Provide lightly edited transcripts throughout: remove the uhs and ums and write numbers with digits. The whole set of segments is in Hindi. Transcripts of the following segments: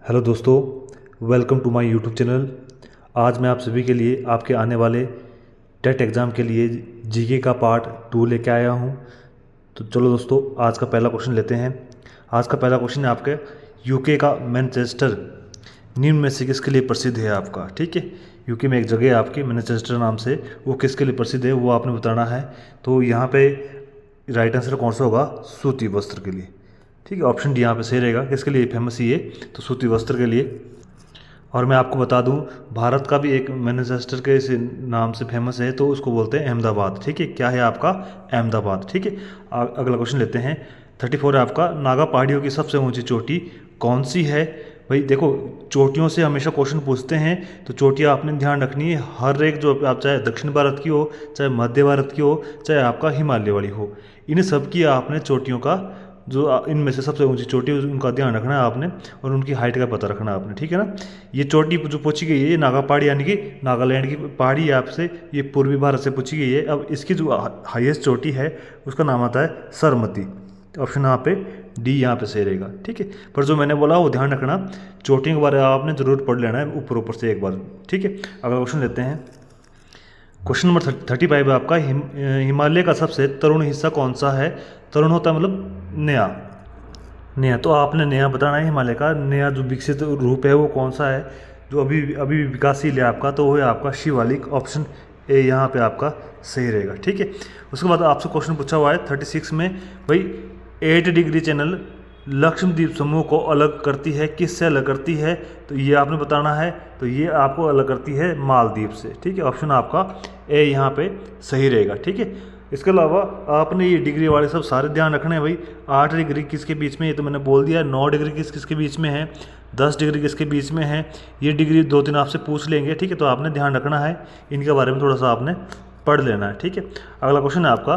हेलो दोस्तों, welcome to my YouTube channel. आज मैं आप सभी के लिए आपके आने वाले टेट एग्ज़ाम के लिए जीके का पार्ट 2 लेके आया हूं। तो चलो दोस्तों, आज का पहला क्वेश्चन लेते हैं। आज का पहला क्वेश्चन है आपके यूके का मैनचेस्टर निम्न में से किसके लिए प्रसिद्ध है आपका। ठीक है, यूके में एक जगह है आपकी मैनचेस्टर नाम से, वो किसके लिए प्रसिद्ध है वो आपने बताना है। तो यहाँ पे राइट आंसर कौन सा होगा? सूती वस्त्र के लिए। ठीक है, ऑप्शन डी यहाँ पे सही रहेगा। किसके लिए फेमस ये? तो सूती वस्त्र के लिए। और मैं आपको बता दूं, भारत का भी एक मैनचेस्टर के नाम से फेमस है, तो उसको बोलते हैं अहमदाबाद। ठीक है, क्या है आपका? अहमदाबाद। ठीक है, अगला क्वेश्चन लेते हैं। 34 है आपका, नागा पहाड़ियों की सबसे ऊंची चोटी कौन सी है? भाई देखो, चोटियों से हमेशा क्वेश्चन पूछते हैं, तो चोटियाँ आपने ध्यान रखनी है। हर एक जो आप चाहे दक्षिण भारत की हो, चाहे मध्य भारत की हो, चाहे आपका हिमालय वाली हो, इन सब की आपने चोटियों का जो इनमें से सबसे ऊंची चोटी है उनका ध्यान रखना है आपने, और उनकी हाइट का पता रखना है आपने। ठीक है ना। ये चोटी जो पूछी गई है, ये नागा पहाड़ी यानी कि नागालैंड की पहाड़ी है आपसे, ये पूर्वी भारत से पूछी गई है। अब इसकी जो हाईएस्ट चोटी है उसका नाम आता है सरमती। ऑप्शन यहाँ पे डी यहाँ पे सही रहेगा। ठीक है, पर जो मैंने बोला वो ध्यान रखना, चोटियों के बारे में आपने जरूर पढ़ लेना है ऊपर ऊपर से एक बार। ठीक है, अगला क्वेश्चन लेते हैं। क्वेश्चन नंबर 35 है आपका, हिमालय का सबसे तरुण हिस्सा कौन सा है? तरुण होता है मतलब नया। नया तो आपने नया बताना है। हिमालय का नया जो विकसित रूप है वो कौन सा है, जो अभी अभी विकासशील है आपका? तो वो है आपका शिवालिक। ऑप्शन ए यहाँ पे आपका सही रहेगा। ठीक है, उसके बाद आपसे क्वेश्चन पूछा हुआ है 36 में, भाई 8 डिग्री चैनल लक्षद्वीप समूह को अलग करती है, किससे अलग करती है? तो ये आपने बताना है। तो ये आपको अलग करती है मालदीव से। ठीक है, ऑप्शन आपका ए यहाँ पे सही रहेगा। ठीक है, इसके अलावा आपने ये डिग्री वाले सब सारे ध्यान रखने हैं। भाई 8 डिग्री किसके बीच में, ये तो मैंने बोल दिया। 9 डिग्री किसके बीच में है, 10 डिग्री किसके बीच में है, ये डिग्री 2-3 आपसे पूछ लेंगे। ठीक है, तो आपने ध्यान रखना है, इनके बारे में थोड़ा सा आपने पढ़ लेना है। ठीक है, अगला क्वेश्चन है आपका,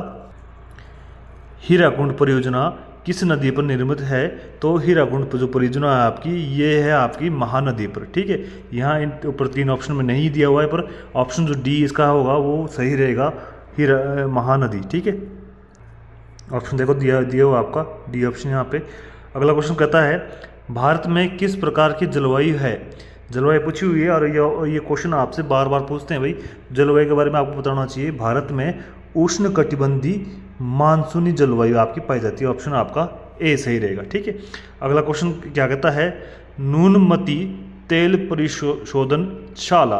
हीराकुंड परियोजना किस नदी पर निर्मित है? तो हीराकुंड जो परियोजना है आपकी, ये है आपकी महानदी पर। ठीक है, यहाँ इन ऊपर 3 ऑप्शन में नहीं दिया हुआ है, पर ऑप्शन जो डी इसका होगा वो सही रहेगा, हीरा महानदी। ठीक है, ऑप्शन देखो दिया हुआ आपका डी ऑप्शन यहाँ पे। अगला क्वेश्चन कहता है, भारत में किस प्रकार की जलवायु है? जलवायु पूछी हुई है, और ये क्वेश्चन आपसे बार बार पूछते हैं। भाई जलवायु के बारे में आपको बताना चाहिए। भारत में उष्ण कटिबंधीय मानसूनी जलवायु आपकी पाई जाती है। ऑप्शन आपका ए सही रहेगा। ठीक है, अगला क्वेश्चन क्या कहता है, नूनमती तेल परिशोधनशाला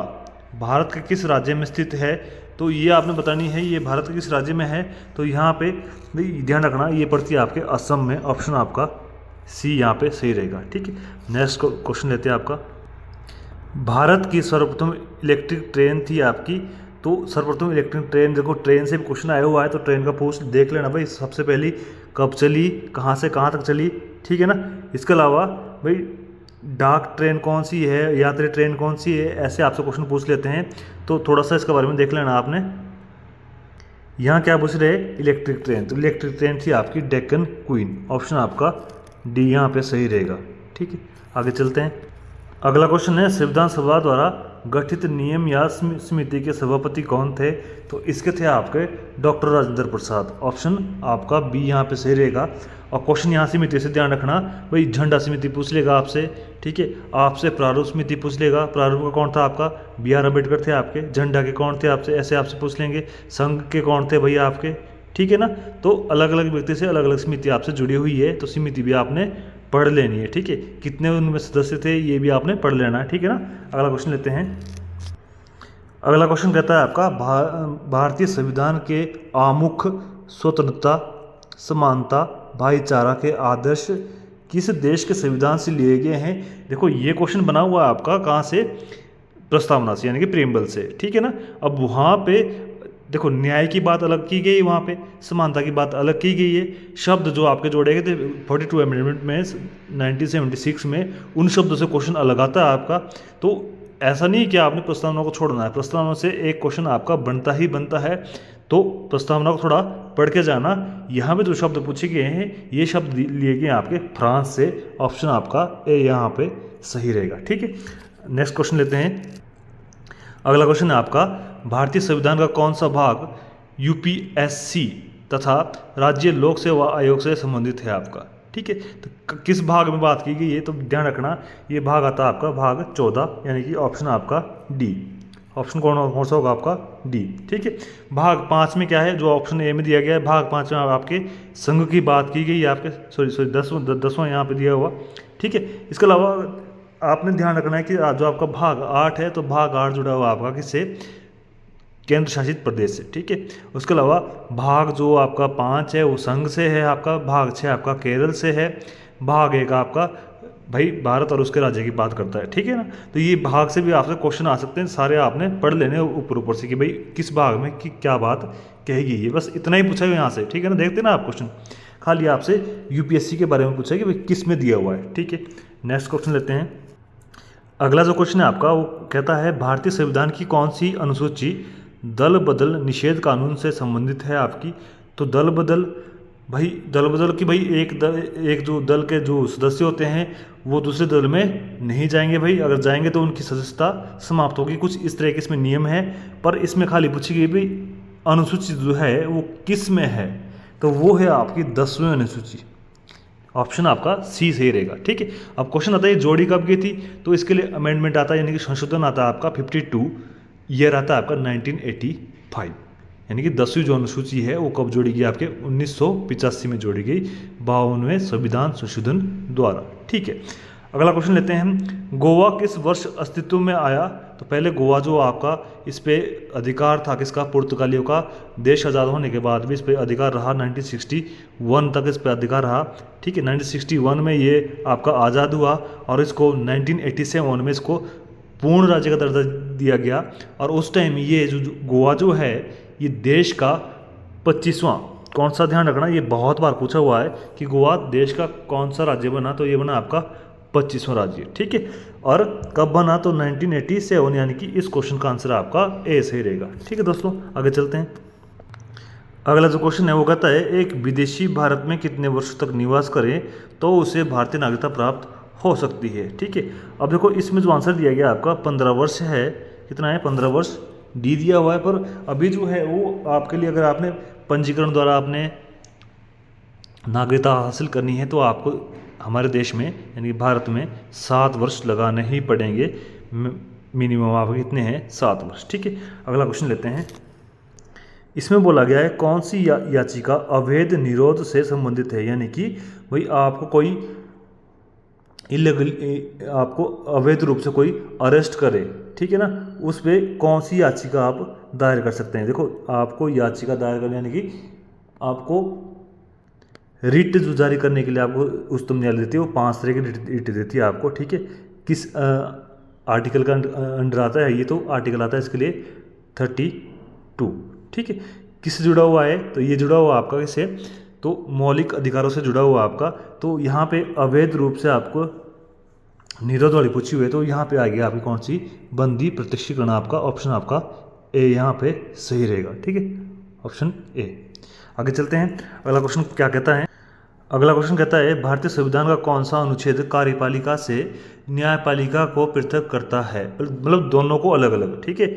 भारत के किस राज्य में स्थित है? तो ये आपने बतानी है, ये भारत के किस राज्य में है? तो यहाँ पे ध्यान रखना, ये पड़ती है आपके असम में। ऑप्शन आपका सी यहाँ पे सही रहेगा। ठीक है, नेक्स्ट क्वेश्चन लेते हैं आपका, भारत की सर्वप्रथम इलेक्ट्रिक ट्रेन थी आपकी। तो सर्वप्रथम इलेक्ट्रिक ट्रेन, देखो ट्रेन से भी क्वेश्चन आया हुआ है, तो ट्रेन का पोस्ट देख लेना भाई, सबसे पहली कब चली, कहाँ से कहाँ तक चली। ठीक है ना। इसके अलावा भाई डाक ट्रेन कौन सी है, यात्री ट्रेन कौन सी है, ऐसे आपसे क्वेश्चन पूछ लेते हैं, तो थोड़ा सा इसके बारे में देख लेना आपने। यहाँ क्या पूछ रहे हैं? Electric train. तो इलेक्ट्रिक ट्रेन थी आपकी डेक्कन क्वीन। ऑप्शन आपका डी यहाँ पे सही रहेगा। ठीक है, आगे चलते हैं। अगला क्वेश्चन है, संविधान सभा द्वारा गठित नियम या समिति के सभापति कौन थे? तो इसके थे आपके डॉक्टर राजेंद्र प्रसाद। ऑप्शन आपका बी यहाँ पे सही रहेगा। और क्वेश्चन यहाँ समिति से ध्यान रखना, भाई झंडा समिति पूछ लेगा आपसे। ठीक है, आपसे प्रारूप समिति पूछ लेगा। प्रारूप का कौन था आपका? BR अम्बेडकर थे आपके। झंडा के कौन थे आपसे, ऐसे आपसे पूछ लेंगे। संघ के कौन थे भैया आपके? ठीक है ना। तो अलग अलग व्यक्ति से अलग अलग समिति आपसे जुड़ी हुई है, तो समिति भी आपने पढ़ लेनी है। ठीक है, कितने उनमें सदस्य थे ये भी आपने पढ़ लेना है। ठीक है ना। अगला क्वेश्चन लेते हैं। अगला क्वेश्चन कहता है आपका, भारतीय संविधान के आमुख स्वतंत्रता, समानता, भाईचारा के आदर्श किस देश के संविधान से लिए गए हैं? देखो ये क्वेश्चन बना हुआ है आपका कहाँ से? प्रस्तावना से, यानी कि प्रीएम्बल से। ठीक है ना। अब वहाँ पे देखो न्याय की बात अलग की गई, वहाँ पे समानता की बात अलग की गई है। शब्द जो आपके जोड़े गए थे 42 अमेंडमेंट में 1976 में, उन शब्दों से क्वेश्चन अलग आता है आपका। तो ऐसा नहीं कि आपने प्रस्तावना को छोड़ना है, प्रस्तावना से एक क्वेश्चन आपका बनता ही बनता है। तो प्रस्तावना को थोड़ा पढ़ के जाना। यहाँ पे जो शब्द पूछे गए हैं, ये शब्द लिए गए आपके फ्रांस से। ऑप्शन आपका ए यहाँ पे सही रहेगा। ठीक है, नेक्स्ट क्वेश्चन लेते हैं। अगला क्वेश्चन है आपका, भारतीय संविधान का कौन सा भाग यूपीएससी तथा राज्य लोक सेवा आयोग से संबंधित है आपका? ठीक है। तो किस भाग में बात की गई है, तो ध्यान रखना ये भाग आता है आपका भाग 14, यानी कि ऑप्शन आपका डी। ऑप्शन कौन सा होगा आपका डी, ठीक है। भाग 5 में क्या है, जो ऑप्शन ए में दिया गया है, भाग 5 में आपके संघ की बात की गई है, आपके सॉरी 10वां यहाँ पे दिया हुआ, ठीक है। इसके अलावा आपने ध्यान रखना है कि जो आपका भाग 8 है, तो भाग 8 जुड़ा हुआ आपका किससे, केंद्र शासित प्रदेश से, ठीक है। उसके अलावा भाग जो आपका 5 है वो संघ से है आपका, भाग 6 आपका केरल से है, भाग 1 आपका भाई भारत और उसके राज्य की बात करता है, ठीक है ना। तो ये भाग से भी आपसे क्वेश्चन आ सकते हैं, सारे आपने पढ़ लेने ऊपर ऊपर से कि भाई किस भाग में कि क्या बात कही गई है, बस इतना ही पूछा है यहाँ से, ठीक है ना। देखते ना आप क्वेश्चन, खाली आपसे यूपीएससी के बारे में पूछा है कि भाई किस में दिया हुआ है, ठीक है। नेक्स्ट क्वेश्चन लेते हैं। अगला जो क्वेश्चन है आपका वो कहता है भारतीय संविधान की कौन सी अनुसूची दल बदल निषेध कानून से संबंधित है आपकी। तो दल बदल की भाई एक जो दल के जो सदस्य होते हैं वो दूसरे दल में नहीं जाएंगे भाई, अगर जाएंगे तो उनकी सदस्यता समाप्त होगी, कुछ इस तरह के इसमें नियम है। पर इसमें खाली पूछी गई भाई अनुसूची जो है वो किस में है, तो वो है आपकी 10वीं अनुसूची। ऑप्शन आपका सी सही रहेगा, ठीक है। अब क्वेश्चन आता है जोड़ी कब की थी, तो इसके लिए अमेंडमेंट आता है, यानी कि संशोधन आता है आपका 52, ईयर आता है आपका 1985, यानी कि 10वीं जो अनुसूची है वो कब जोड़ी गई, आपके 1985 में जोड़ी गई 52वें संविधान संशोधन द्वारा, ठीक है। अगला क्वेश्चन लेते हैं हम, गोवा किस वर्ष अस्तित्व में आया। तो पहले गोवा जो आपका इस पे अधिकार था किसका, पुर्तगालियों का। देश आज़ाद होने के बाद भी इस पे अधिकार रहा, 1961 तक इस पे अधिकार रहा, ठीक है। 1961 में ये आपका आज़ाद हुआ और इसको 1987 में इसको पूर्ण राज्य का दर्जा दिया गया। और उस टाइम ये जो गोवा जो है ये देश का 25वां, कौन सा, ध्यान रखना ये बहुत बार पूछा हुआ है कि गोवा देश का कौन सा राज्य बना, तो ये बना आपका 25वां राज्य, ठीक है। और कब बना, तो 1987, यानी कि इस क्वेश्चन का आंसर आपका ए सही रहेगा, ठीक है दोस्तों। आगे चलते हैं। अगला जो क्वेश्चन है वो कहता है एक विदेशी भारत में कितने वर्ष तक निवास करे तो उसे भारतीय नागरिकता प्राप्त हो सकती है, ठीक है। अब देखो इसमें जो आंसर दिया गया आपका 15 वर्ष है, कितना है 15 वर्ष डी दिया हुआ है। पर अभी जो है वो आपके लिए अगर आपने पंजीकरण द्वारा आपने नागरिकता हासिल करनी है तो आपको हमारे देश में यानी कि भारत में 7 वर्ष लगाने ही पड़ेंगे, मिनिमम आपके कितने हैं 7 वर्ष, ठीक है। अगला क्वेश्चन लेते हैं। इसमें बोला गया है कौन सी याचिका अवैध निरोध से संबंधित है, यानी कि भाई आपको कोई इलीगल, आपको अवैध रूप से कोई अरेस्ट करे, ठीक है ना, उस पर कौन सी याचिका आप दायर कर सकते हैं। देखो आपको याचिका दायर करने यानी कि आपको रिट जो जारी करने के लिए आपको उच्चतम न्यायालय देती है वो 5 तरह की रिट देती है आपको, ठीक है। किस आर्टिकल का अंडर आता है, ये तो आर्टिकल आता है इसके लिए 32, ठीक है। किससे जुड़ा हुआ है, तो ये जुड़ा हुआ आपका किससे, तो मौलिक अधिकारों से जुड़ा हुआ आपका। तो यहाँ पे अवैध रूप से आपको निरोध वाली पूछी हुई है, तो यहाँ पे आ गया आपकी कौन सी, बंदी प्रत्यक्षीकरण, आपका ऑप्शन आपका ए यहाँ पे सही रहेगा, ठीक है, ऑप्शन ए। आगे चलते हैं। अगला क्वेश्चन क्या कहता है, अगला क्वेश्चन कहता है भारतीय संविधान का कौन सा अनुच्छेद कार्यपालिका से न्यायपालिका को पृथक करता है, मतलब दोनों को अलग अलग, ठीक है।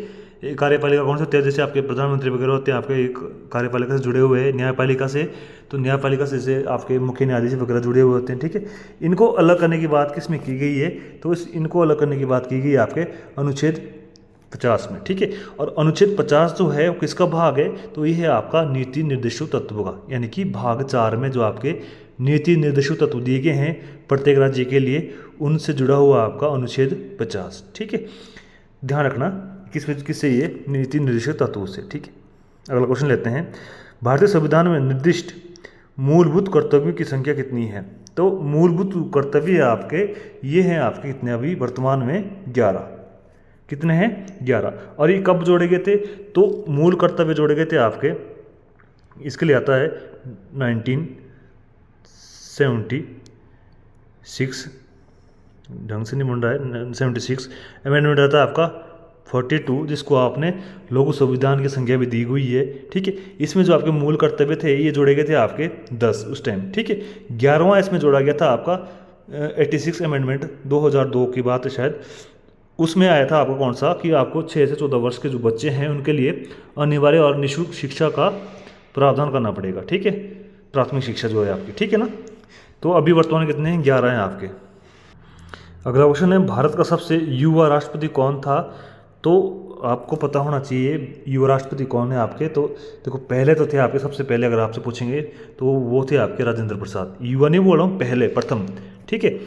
कार्यपालिका कौन से होते हैं, जैसे आपके प्रधानमंत्री वगैरह होते हैं आपके एक कार्यपालिका से जुड़े हुए हैं, न्यायपालिका से, तो न्यायपालिका से जैसे आपके मुख्य न्यायाधीश वगैरह जुड़े हुए होते हैं, ठीक है। इनको अलग करने की बात किस में की गई है, तो इनको अलग करने की बात की गई है आपके अनुच्छेद 50 में, ठीक है। और अनुच्छेद 50 जो है वो किसका भाग है, तो ये है आपका नीति निर्देशक तत्व का, यानी कि भाग 4 में जो आपके नीति निर्देशक तत्व दिए गए हैं प्रत्येक राज्य के लिए, उनसे जुड़ा हुआ आपका अनुच्छेद 50, ठीक है। ध्यान रखना किससे, ये नीति निर्देशक तत्वों से, ठीक है। अगला क्वेश्चन लेते हैं। भारतीय संविधान में निर्दिष्ट मूलभूत कर्तव्यों की संख्या कितनी है, तो मूलभूत कर्तव्य आपके ये हैं आपके कितने अभी वर्तमान में 11, कितने हैं 11। और ये कब जोड़े गए थे, तो मूल कर्तव्य जोड़े गए थे आपके, इसके लिए आता है 1976, ढंग से नहीं बन रहा है, 76 अमेंडमेंट आता है आपका 42, जिसको आपने लोक संविधान की संख्या भी दी हुई है, ठीक है। इसमें जो आपके मूल कर्तव्य थे ये जोड़े गए थे आपके 10 उस टाइम, ठीक है। 11वां इसमें जोड़ा गया था आपका 86 अमेंडमेंट 2002 की बात है शायद, उसमें आया था आपका कौन सा, कि आपको 6 से 14 वर्ष के जो बच्चे हैं उनके लिए अनिवार्य और निःशुल्क शिक्षा का प्रावधान करना पड़ेगा, ठीक है, प्राथमिक शिक्षा जो है आपकी, ठीक है ना। तो अभी वर्तमान में कितने हैं, 11 हैं आपके। अगला क्वेश्चन है भारत का सबसे युवा राष्ट्रपति कौन था। तो आपको पता होना चाहिए युवा राष्ट्रपति कौन है आपके। तो देखो पहले तो थे आपके, सबसे पहले अगर आपसे पूछेंगे तो वो थे आपके राजेंद्र प्रसाद। युवा नहीं बोल रहा हूँ, पहले प्रथम, ठीक है।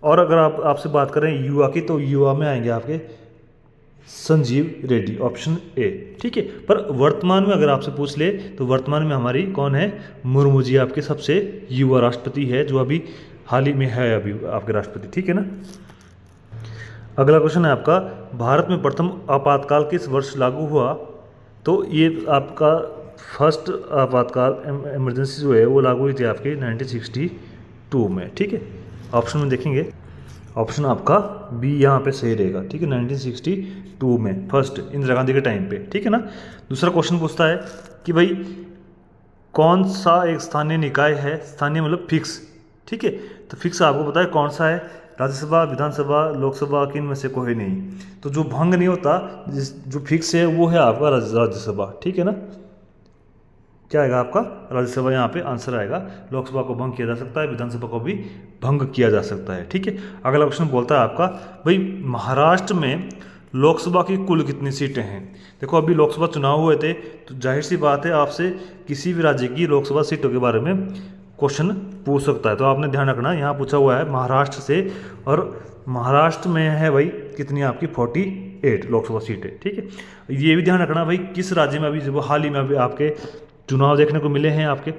और अगर आपसे बात करें युवा की, तो युवा में आएंगे आपके संजीव रेड्डी, ऑप्शन ए, ठीक है। पर वर्तमान में अगर आपसे पूछ ले तो वर्तमान में हमारी कौन है, मुर्मू जी आपके सबसे युवा राष्ट्रपति है, जो अभी हाल ही में है अभी आपके राष्ट्रपति, ठीक है ना। अगला क्वेश्चन है आपका भारत में प्रथम आपातकाल किस वर्ष लागू हुआ। तो ये आपका फर्स्ट आपातकाल इमरजेंसी जो है वो लागू हुई थी आपके 1962 में, ठीक है। ऑप्शन में देखेंगे, ऑप्शन आपका बी यहाँ पे सही रहेगा, ठीक है। 1962 में फर्स्ट इंदिरा गांधी के टाइम पे, ठीक है ना। दूसरा क्वेश्चन पूछता है कि भाई कौन सा एक स्थानीय निकाय है, स्थानीय मतलब फिक्स, ठीक है। तो फिक्स आपको पता है कौन सा है, राज्यसभा, विधानसभा, लोकसभा, किन में से कोई नहीं। तो जो भंग नहीं होता, जो फिक्स है वो है आपका राज्यसभा, ठीक है ना। क्या आएगा आपका, राज्यसभा यहाँ पे आंसर आएगा। लोकसभा को भंग किया जा सकता है, विधानसभा को भी भंग किया जा सकता है, ठीक है। अगला क्वेश्चन बोलता है आपका भाई महाराष्ट्र में लोकसभा की कुल कितनी सीटें हैं। देखो अभी लोकसभा चुनाव हुए थे, तो जाहिर सी बात है आपसे किसी भी राज्य की लोकसभा सीटों के बारे में क्वेश्चन पूछ सकता है। तो आपने ध्यान रखना, यहाँ पूछा हुआ है महाराष्ट्र से, और महाराष्ट्र में है भाई कितनी आपकी 48 लोकसभा सीटें, ठीक है। ये भी ध्यान रखना भाई किस राज्य में अभी जो हाल ही में अभी आपके चुनाव देखने को मिले हैं आपके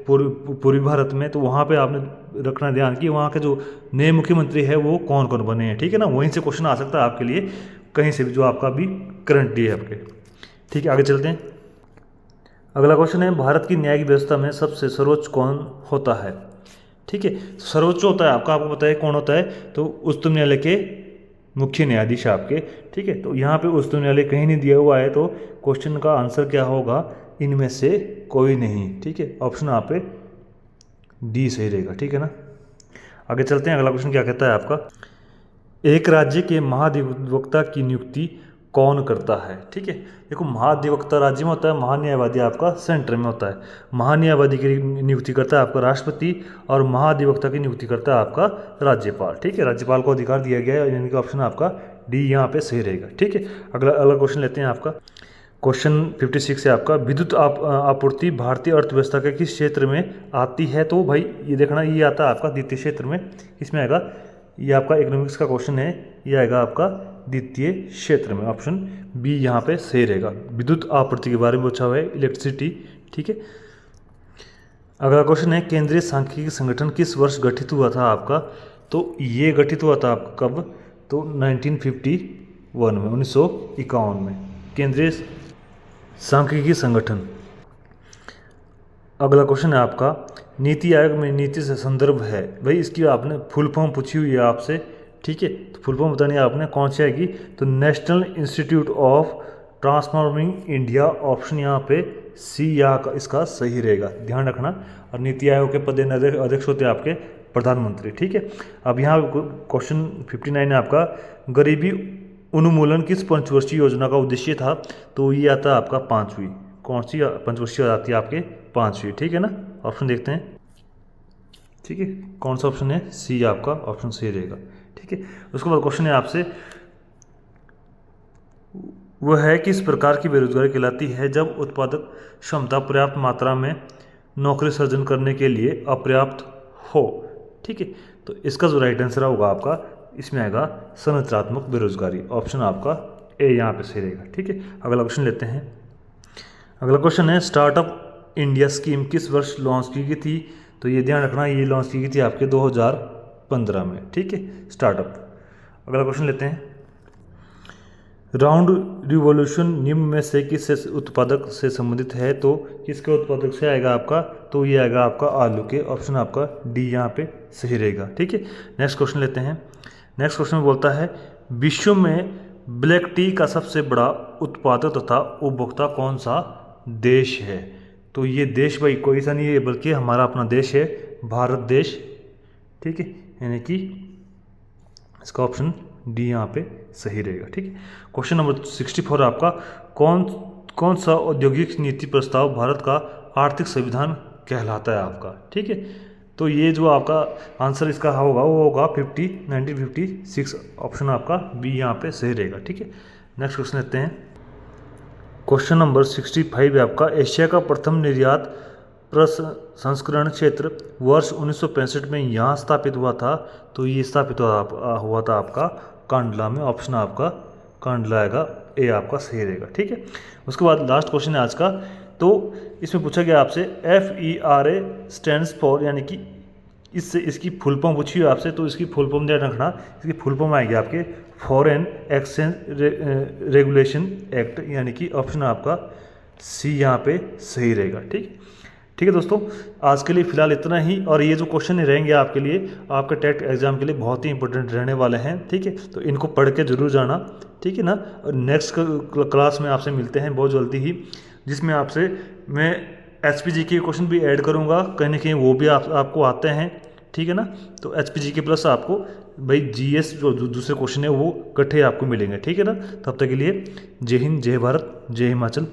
पूर्वी भारत में, तो वहाँ पे आपने रखना ध्यान कि वहाँ के जो नए मुख्यमंत्री है वो कौन कौन बने हैं, ठीक है ना। वहीं से क्वेश्चन आ सकता है आपके लिए कहीं से भी, जो आपका भी करंटली है आपके, ठीक है। आगे चलते हैं। अगला क्वेश्चन है भारत की न्यायिक व्यवस्था में सबसे सर्वोच्च कौन होता है, ठीक है। सर्वोच्च होता है आपको पता है कौन होता है, तो उच्चतम न्यायालय के मुख्य न्यायाधीश आपके, ठीक है। तो यहाँ पे उच्चतम न्यायालय कहीं नहीं दिया हुआ है, तो क्वेश्चन का आंसर क्या होगा, इनमें से कोई नहीं, ठीक है। ऑप्शन यहाँ पे डी सही रहेगा, ठीक है ना। आगे चलते हैं। अगला क्वेश्चन क्या कहता है आपका, एक राज्य के महाधिवक्ता की नियुक्ति कौन करता है, ठीक है। देखो महाधिवक्ता राज्य में होता है, महान्यायवादी आपका सेंटर में होता है। महान्यायवादी की नियुक्ति करता है आपका राष्ट्रपति, और महाधिवक्ता की नियुक्ति करता है आपका राज्यपाल, ठीक है। राज्यपाल को अधिकार दिया गया है, यानी कि ऑप्शन आपका डी यहाँ पे सही रहेगा, ठीक है। अगला क्वेश्चन लेते हैं आपका, क्वेश्चन 56 है आपका, विद्युत आपूर्ति भारतीय अर्थव्यवस्था के किस क्षेत्र में आती है। तो भाई ये देखना, ये आता है आपका द्वितीय क्षेत्र में, किसमें आएगा, ये आपका इकोनॉमिक्स का क्वेश्चन है, ये आएगा आपका द्वितीय क्षेत्र में, ऑप्शन बी यहाँ पे सही रहेगा। विद्युत आपूर्ति के बारे में पूछा हुआ है, इलेक्ट्रिसिटी, ठीक है। अगला क्वेश्चन है केंद्रीय सांख्यिकी संगठन किस वर्ष गठित हुआ था आपका। तो ये गठित हुआ था आपका कब, तो 1951 में, 1951 में केंद्रीय सांख्यिकी संगठन। अगला क्वेश्चन है आपका नीति आयोग में नीति से संदर्भ है, भाई इसकी आपने फुल फॉर्म पूछी हुई है आपसे, ठीक है। तो फुल फॉर्म बतानी है आपने कौन सी आएगी, तो national institute of transforming India, option यहाँ पे सी यहाँ इसका सही रहेगा, ध्यान रखना। और नीति आयोग के पद अध्यक्ष होते हैं आपके प्रधानमंत्री, ठीक है। अब यहाँ क्वेश्चन 59 है आपका, गरीबी उन्मूलन किस पंचवर्षीय योजना का उद्देश्य था। तो ये आता है आपका 5वीं, कौन सी पंचवर्षीय आती है आपके 5वीं, ठीक है ना। ऑप्शन देखते हैं, ठीक है, कौन सा ऑप्शन है, सी आपका ऑप्शन सही रहेगा, ठीक है। उसके बाद क्वेश्चन है आपसे, वह है किस प्रकार की बेरोजगारी कहलाती है जब उत्पादक क्षमता पर्याप्त मात्रा में नौकरी सर्जन करने के लिए अपर्याप्त हो, ठीक है। तो इसका जो राइट आंसर होगा आपका, इसमें आएगा संरचनात्मक बेरोजगारी, ऑप्शन आपका ए यहाँ पे सही रहेगा, ठीक है। अगला क्वेश्चन लेते हैं। अगला क्वेश्चन है स्टार्टअप इंडिया स्कीम किस वर्ष लॉन्च की गई थी। तो ये ध्यान रखना, ये लॉन्च की गई थी आपके 2015 में, ठीक है, स्टार्टअप। अगला क्वेश्चन लेते हैं, राउंड रिवॉल्यूशन निम्न में से किस उत्पादक से संबंधित है। तो किसके उत्पादक से आएगा आपका, तो ये आएगा आपका आलू के, ऑप्शन आपका डी यहाँ पे सही रहेगा, ठीक है। नेक्स्ट क्वेश्चन लेते हैं। नेक्स्ट क्वेश्चन में बोलता है विश्व में ब्लैक टी का सबसे बड़ा उत्पादक तथा उपभोक्ता कौन सा देश है। तो ये देश भाई कोई सा नहीं है, बल्कि हमारा अपना देश है, भारत देश, ठीक है, यानी कि इसका ऑप्शन डी यहाँ पे सही रहेगा, ठीक है। क्वेश्चन नंबर 64 आपका, कौन सा औद्योगिक नीति प्रस्ताव भारत का आर्थिक संविधान कहलाता है आपका। ठीक है, तो ये जो आपका आंसर इसका होगा वो होगा 1956 ऑप्शन आपका बी यहाँ पे सही रहेगा। ठीक है, नेक्स्ट क्वेश्चन लेते हैं। क्वेश्चन नंबर 65 है आपका, एशिया का प्रथम निर्यात प्रसंस्करण क्षेत्र वर्ष 1965 में यहाँ स्थापित हुआ था। तो ये स्थापित हुआ था आपका कांडला में। ऑप्शन आपका कांडला आएगा, ए आपका सही रहेगा। ठीक है, उसके बाद लास्ट क्वेश्चन है आज का। तो इसमें पूछा गया आपसे FERA स्टैंड्स फॉर, यानी कि इसकी फुल फॉर्म पूछी हुई आपसे, तो इसकी फुल फॉर्म ध्यान रखना। इसकी फुल फॉर्म आएगी आपके फॉरेन एक्सचेंज रेगुलेशन एक्ट, यानी कि ऑप्शन आपका सी यहाँ पे सही रहेगा। ठीक है दोस्तों, आज के लिए फ़िलहाल इतना ही। और ये जो क्वेश्चन रहेंगे आपके लिए, आपके टेट एग्जाम के लिए बहुत ही इंपॉर्टेंट रहने वाले हैं। ठीक है, तो इनको पढ़ के जरूर जाना। ठीक है ना, नेक्स्ट क्लास में आपसे मिलते हैं बहुत जल्दी ही, जिसमें आपसे मैं HPG के क्वेश्चन भी ऐड करूँगा, कहीं ना कहीं वो भी आपको आते हैं। ठीक है ना, तो HPG के प्लस आपको भाई GS जो दूसरे क्वेश्चन है वो इकट्ठे आपको मिलेंगे। ठीक है ना, तब तक के लिए जय हिंद, जय भारत, जय हिमाचल।